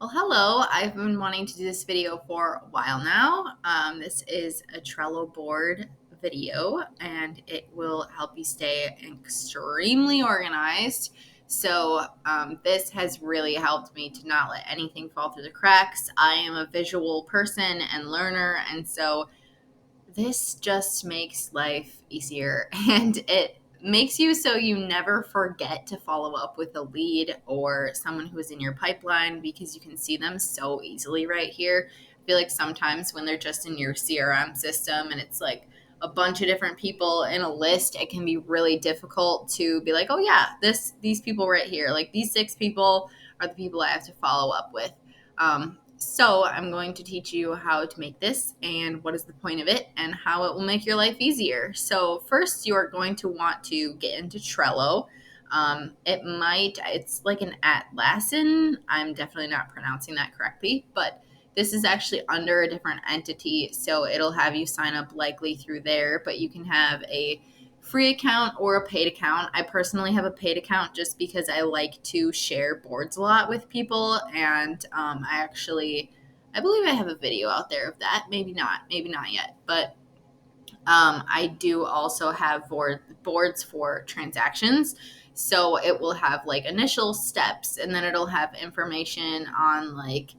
Well, hello. I've been wanting to do this video for a while now. This is a Trello board video, and it will help you stay extremely organized. This has really helped me to not let anything fall through the cracks. I am a visual person and learner, and so this just makes life easier and it makes you so you never forget to follow up with a lead or someone who is in your pipeline because you can see them so easily right here. I feel like sometimes when they're just in your CRM system and it's like a bunch of different people in a list, it can be really difficult to be like, oh yeah, these people right here, like these 6 people are the people I have to follow up with. So I'm going to teach you how to make this and what is the point of it and how it will make your life easier. So first you are going to want to get into Trello. It's like an Atlassian. I'm definitely not pronouncing that correctly, but this is actually under a different entity. So it'll have you sign up likely through there, but you can have a free account or a paid account. I personally have a paid account just because I like to share boards a lot with people. And I believe I have a video out there of that. Maybe not yet. But I do also have boards for transactions. So it will have like initial steps and then it'll have information on like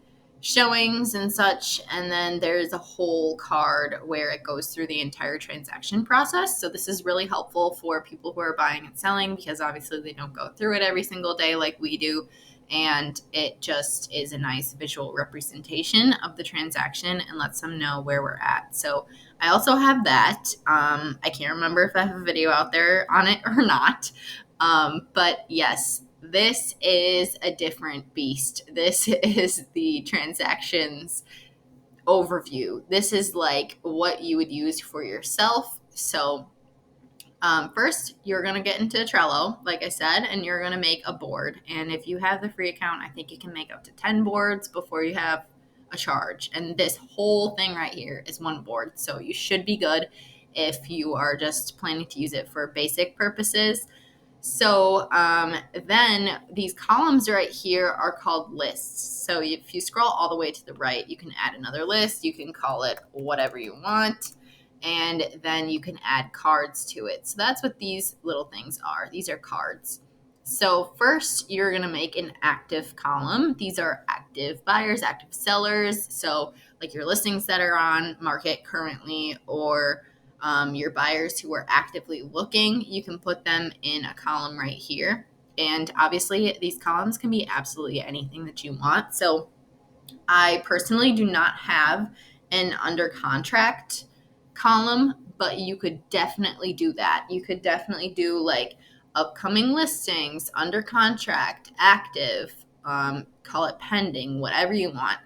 showings and such. And then there's a whole card where it goes through the entire transaction process. So this is really helpful for people who are buying and selling because obviously they don't go through it every single day like we do. And it just is a nice visual representation of the transaction and lets them know where we're at. So I also have that. I can't remember if I have a video out there on it or not. But yes, this is a different beast. This is the transactions overview. This is like what you would use for yourself. First, you're going to get into Trello, like I said, and you're going to make a board. And if you have the free account, I think you can make up to 10 boards before you have a charge. And this whole thing right here is one board. So you should be good if you are just planning to use it for basic purposes. Then these columns right here are called lists. So if you scroll all the way to the right, you can add another list. You can call it whatever you want. And then you can add cards to it. So that's what these little things are. These are cards. So first, you're going to make an active column. These are active buyers, active sellers. So like your listings that are on market currently or your buyers who are actively looking, you can put them in a column right here. And obviously, these columns can be absolutely anything that you want. So I personally do not have an under contract column, but you could definitely do that. You could definitely do like upcoming listings, under contract, active, call it pending, whatever you want.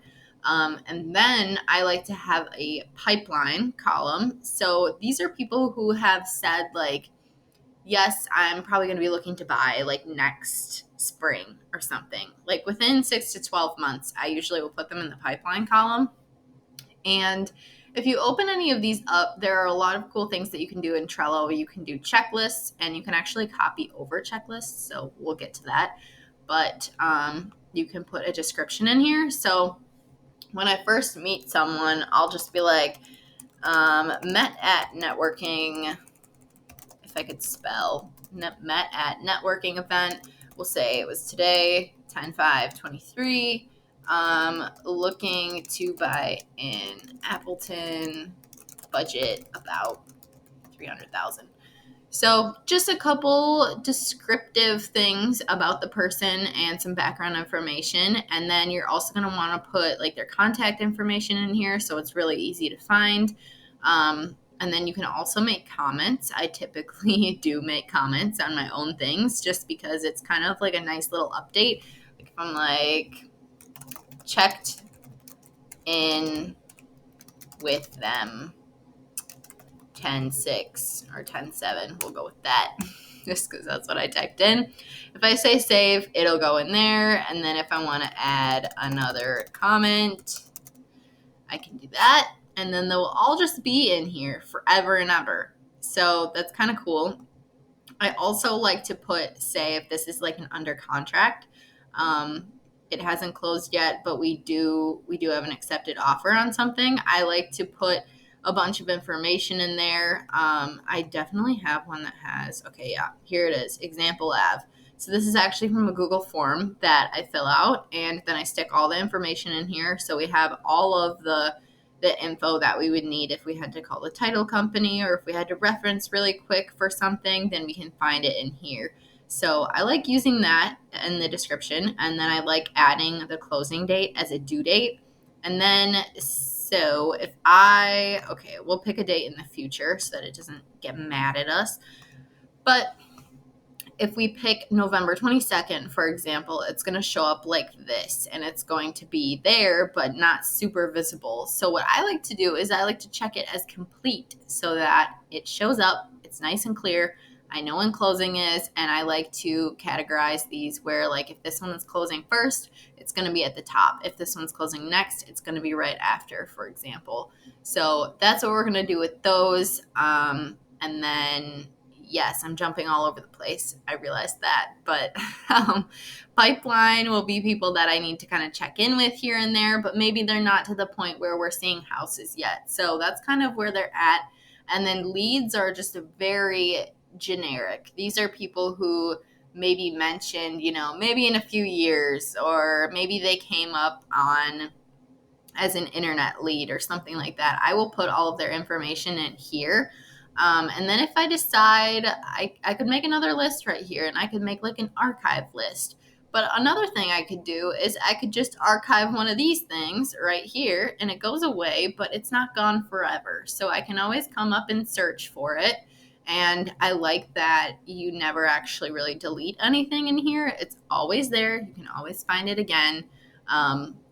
And then I like to have a pipeline column. So these are people who have said, like, yes, I'm probably going to be looking to buy like next spring or something. Like within 6 to 12 months, I usually will put them in the pipeline column. And if you open any of these up, there are a lot of cool things that you can do in Trello. You can do checklists and you can actually copy over checklists. So we'll get to that. But you can put a description in here. So when I first meet someone, I'll just be like, met at networking, if I could spell, met at networking event. We'll say it was today, 10/5/23. Looking to buy in Appleton, budget about 300,000. So just a couple descriptive things about the person and some background information. And then you're also going to want to put like their contact information in here so it's really easy to find. And then you can also make comments. I typically do make comments on my own things just because it's kind of like a nice little update. Like if I'm like, checked in with them 10/6 or 10/7. We'll go with that just because that's what I typed in. If I say save, it'll go in there. And then if I want to add another comment, I can do that. And then they'll all just be in here forever and ever. So that's kind of cool. I also like to put, say, if this is like an under contract, it hasn't closed yet, but we do have an accepted offer on something, I like to put a bunch of information in there. I definitely have one that has, okay, yeah, here it is, example av. So this is actually from a Google form that I fill out, and then I stick all the information in here. So we have all of the info that we would need if we had to call the title company, or if we had to reference really quick for something, then we can find it in here. So I like using that in the description, and then I like adding the closing date as a due date. And then, so if okay, we'll pick a date in the future so that it doesn't get mad at us. But if we pick November 22nd, for example, it's going to show up like this, and it's going to be there, but not super visible. So what I like to do is I like to check it as complete so that it shows up, it's nice and clear, I know when closing is, and I like to categorize these where, like, if this one is closing first, it's going to be at the top. If this one's closing next, it's going to be right after, for example. So that's what we're going to do with those. And then, yes, I'm jumping all over the place. I realized that. But pipeline will be people that I need to kind of check in with here and there, but maybe they're not to the point where we're seeing houses yet. So that's kind of where they're at. And then leads are just a very generic. These are people who maybe mentioned, maybe in a few years, or maybe they came up on as an internet lead or something like that. I will put all of their information in here. And then if I decide, I could make another list right here, and I could make like an archive list. But another thing I could do is I could just archive one of these things right here, and it goes away, but it's not gone forever. So I can always come up and search for it. And I like that you never actually really delete anything in here. It's always there. You can always find it again.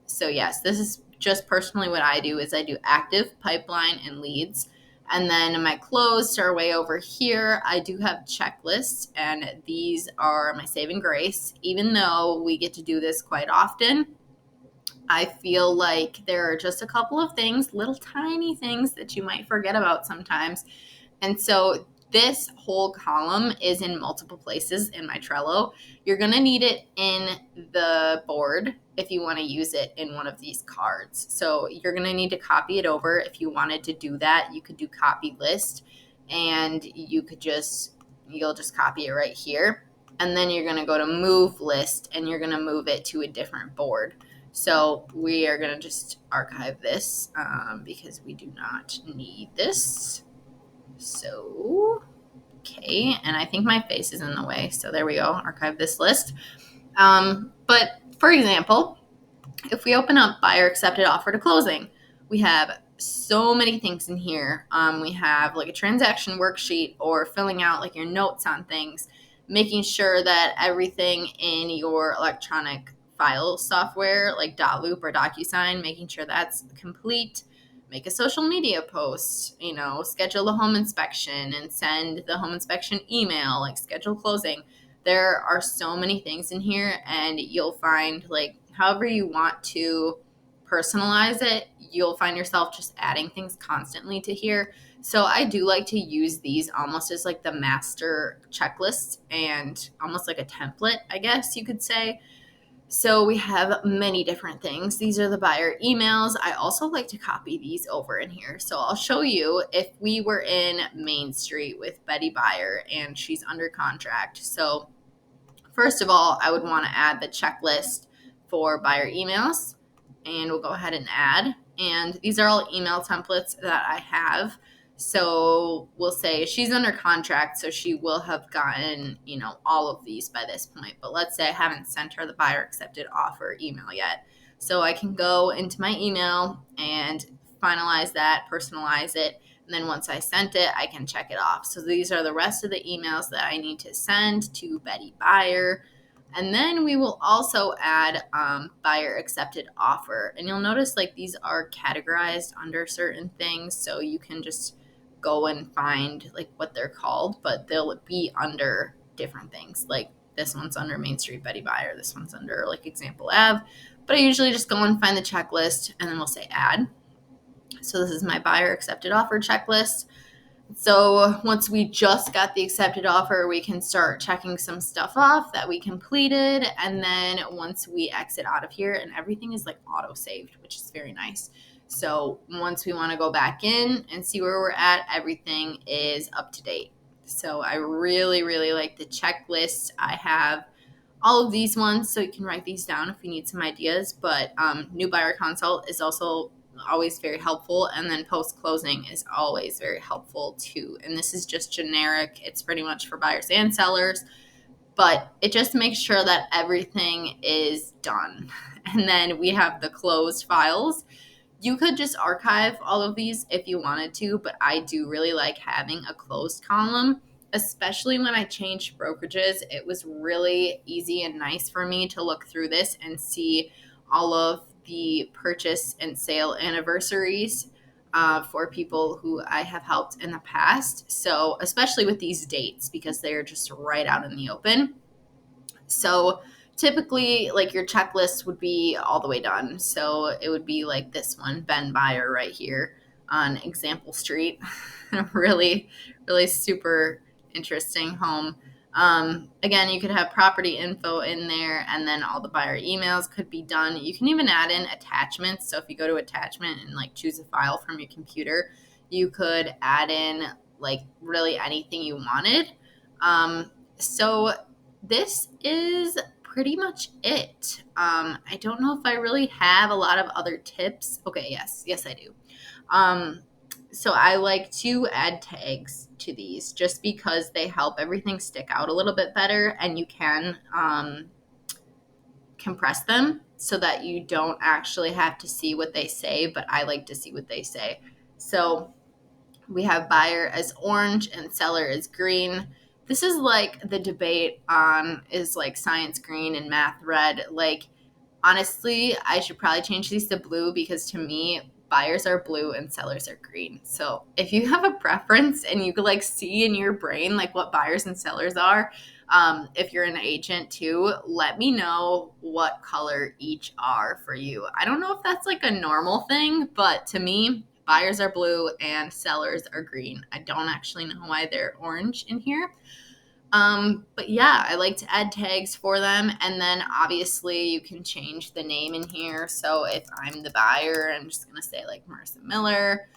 So yes, this is just personally what I do is I do active, pipeline, and leads. And then my closed are way over here. I do have checklists, and these are my saving grace. Even though we get to do this quite often, I feel like there are just a couple of things, little tiny things that you might forget about sometimes. And so this whole column is in multiple places in my Trello. You're going to need it in the board if you want to use it in one of these cards. So you're going to need to copy it over. If you wanted to do that, you could do copy list, and you'll just copy it right here. And then you're going to go to move list, and you're going to move it to a different board. So we are going to just archive this because we do not need this. So, okay, and I think my face is in the way. So there we go, archive this list. But for example, if we open up buyer accepted offer to closing, we have so many things in here. We have like a transaction worksheet, or filling out like your notes on things, making sure that everything in your electronic file software like Dotloop or DocuSign, making sure that's complete. Make a social media post, schedule a home inspection and send the home inspection email, like schedule closing. There are so many things in here, and you'll find, like, however you want to personalize it, you'll find yourself just adding things constantly to here. So I do like to use these almost as like the master checklist, and almost like a template, I guess you could say. So we have many different things. These are the buyer emails. I also like to copy these over in here. So I'll show you if we were in Main Street with Betty Buyer and she's under contract. So first of all, I would want to add the checklist for buyer emails, and we'll go ahead and add. And these are all email templates that I have. So we'll say she's under contract, so she will have gotten, all of these by this point. But let's say I haven't sent her the buyer accepted offer email yet. So I can go into my email and finalize that, personalize it. And then once I sent it, I can check it off. So these are the rest of the emails that I need to send to Betty Buyer. And then we will also add buyer accepted offer. And you'll notice like these are categorized under certain things. So you can just go and find like what they're called, but they'll be under different things. Like this one's under Main Street Betty Buyer. This one's under like example av. But I usually just go and find the checklist, and then we'll say add. So this is my buyer accepted offer checklist. So once we just got the accepted offer, we can start checking some stuff off that we completed. And then once we exit out of here, and everything is like auto saved, which is very nice. So once we want to go back in and see where we're at, everything is up to date. So I really, really like the checklist. I have all of these ones, so you can write these down if you need some ideas. But new buyer consult is also always very helpful, and then post closing is always very helpful too. And this is just generic, it's pretty much for buyers and sellers, but it just makes sure that everything is done. And then we have the closed files. You could just archive all of these if you wanted to, but I do really like having a closed column, especially when I changed brokerages. It was really easy and nice for me to look through this and see all of the purchase and sale anniversaries for people who I have helped in the past. So, especially with these dates, because they're just right out in the open. So typically, like, your checklist would be all the way done. So it would be like this one, Ben Buyer, right here on Example Street. Really, really super interesting home. Again, you could have property info in there, and then all the buyer emails could be done. You can even add in attachments. So if you go to attachment and like choose a file from your computer, you could add in like really anything you wanted. So this is pretty much it. I don't know if I really have a lot of other tips. Okay, yes, I do. So I like to add tags to these just because they help everything stick out a little bit better, and you can compress them so that you don't actually have to see what they say, but I like to see what they say. So we have buyer as orange and seller as green. This is like the debate on is like science green and math red. Like, honestly, I should probably change these to blue, because to me, buyers are blue and sellers are green. So if you have a preference and you could like see in your brain like what buyers and sellers are, if you're an agent too, let me know what color each are for you. I don't know if that's like a normal thing, but to me, buyers are blue and sellers are green. I don't actually know why they're orange in here. But yeah, I like to add tags for them. And then obviously you can change the name in here. So if I'm the buyer, I'm just going to say like Marissa Miller.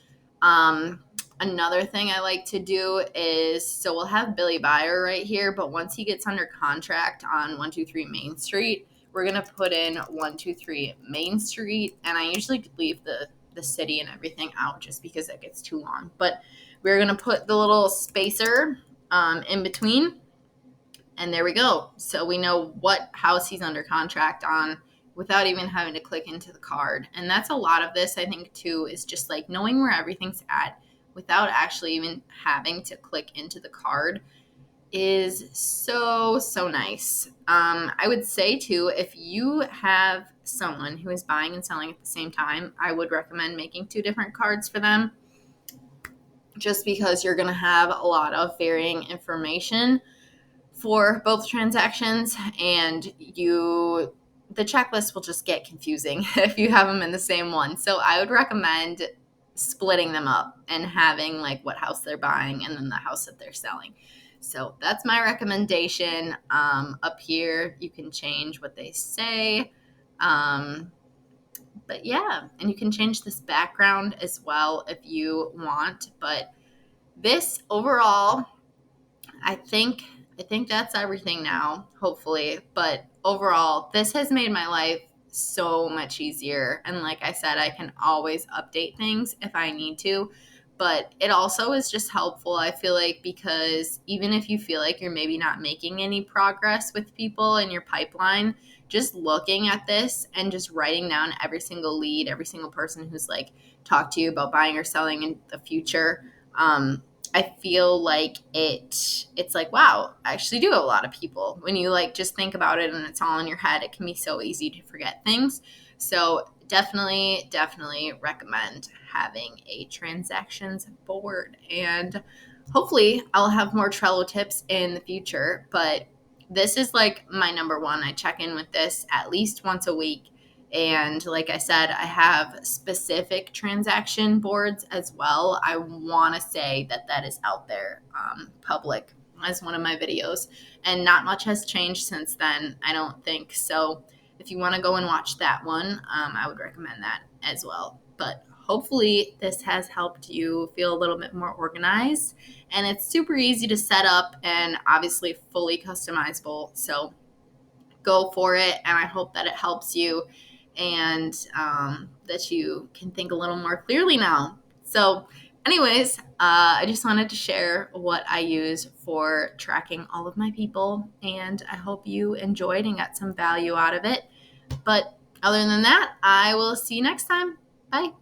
Another thing I like to do is, so we'll have Billy Buyer right here, but once he gets under contract on 123 Main Street, we're going to put in 123 Main Street. And I usually leave the city and everything out just because it gets too long. But we're going to put the little spacer in between. And there we go. So we know what house he's under contract on without even having to click into the card. And that's a lot of this, I think, too, is just like knowing where everything's at without actually even having to click into the card is so, so nice. I would say, too, if you have someone who is buying and selling at the same time, I would recommend making 2 different cards for them, just because you're going to have a lot of varying information for both transactions, and the checklist will just get confusing if you have them in the same one. So I would recommend splitting them up and having like what house they're buying and then the house that they're selling. So that's my recommendation. Up here, you can change what they say. But yeah, and you can change this background as well if you want. But this overall, I think that's everything now, hopefully. But overall, this has made my life so much easier. And like I said, I can always update things if I need to. But it also is just helpful, I feel like, because even if you feel like you're maybe not making any progress with people in your pipeline, just looking at this and just writing down every single lead, every single person who's like talked to you about buying or selling in the future, I feel like it's like, wow, I actually do have a lot of people. When you like just think about it and it's all in your head, it can be so easy to forget things. So definitely recommend having a transactions board. And hopefully I'll have more Trello tips in the future, but this is like my number one. I check in with this at least once a week, And like I said, I have specific transaction boards as well. I want to say that that is out there public as one of my videos. And not much has changed since then, I don't think. So if you want to go and watch that one, I would recommend that as well. But hopefully this has helped you feel a little bit more organized. And it's super easy to set up and obviously fully customizable. So go for it. And I hope that it helps you and that you can think a little more clearly now. So, anyways, I just wanted to share what I use for tracking all of my people. And I hope you enjoyed and got some value out of it. But other than that, I will see you next time. Bye.